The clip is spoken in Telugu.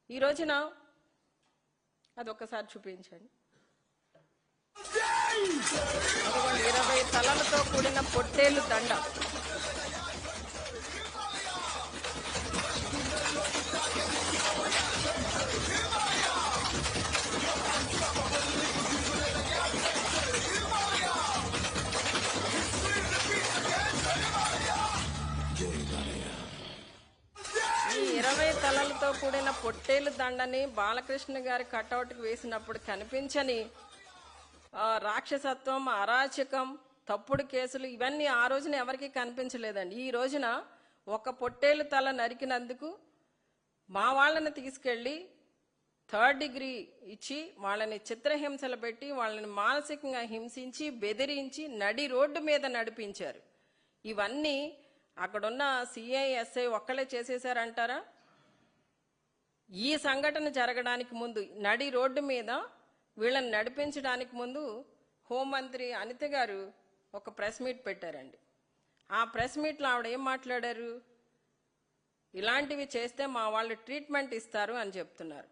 ఈ రోజున అదొక్కసారి చూపించండి. 20 తలలతో కూడిన పొట్టేలు దండ. ఈ 20 తలలతో కూడిన పొట్టేలు దండని బాలకృష్ణ గారి కటౌట్కి వేసినప్పుడు కనిపించని రాక్షసత్వం, అరాచకం, తప్పుడు కేసులు ఇవన్నీ ఆ రోజున ఎవరికి కనిపించలేదండి. ఈ రోజున ఒక పొట్టేలు తల నరికినందుకు మా వాళ్ళని తీసుకెళ్లి 3rd డిగ్రీ ఇచ్చి వాళ్ళని చిత్రహింసలు పెట్టి వాళ్ళని మానసికంగా హింసించి బెదిరించి నడి రోడ్డు మీద నడిపించారు. ఇవన్నీ అక్కడున్న సిఐ, ఎస్ఐ ఒక్కలే చేసేశారంటారా? ఈ సంఘటన జరగడానికి ముందు నడి రోడ్డు మీద వీళ్ళని నడిపించడానికి ముందు హోంమంత్రి అనిత గారు ఒక ప్రెస్ మీట్ పెట్టారండి. ఆ ప్రెస్ మీట్లో ఆవిడ ఏం మాట్లాడారు? ఇలాంటివి చేస్తే మా వాళ్ళు ట్రీట్మెంట్ ఇస్తారు అని చెప్తున్నారు.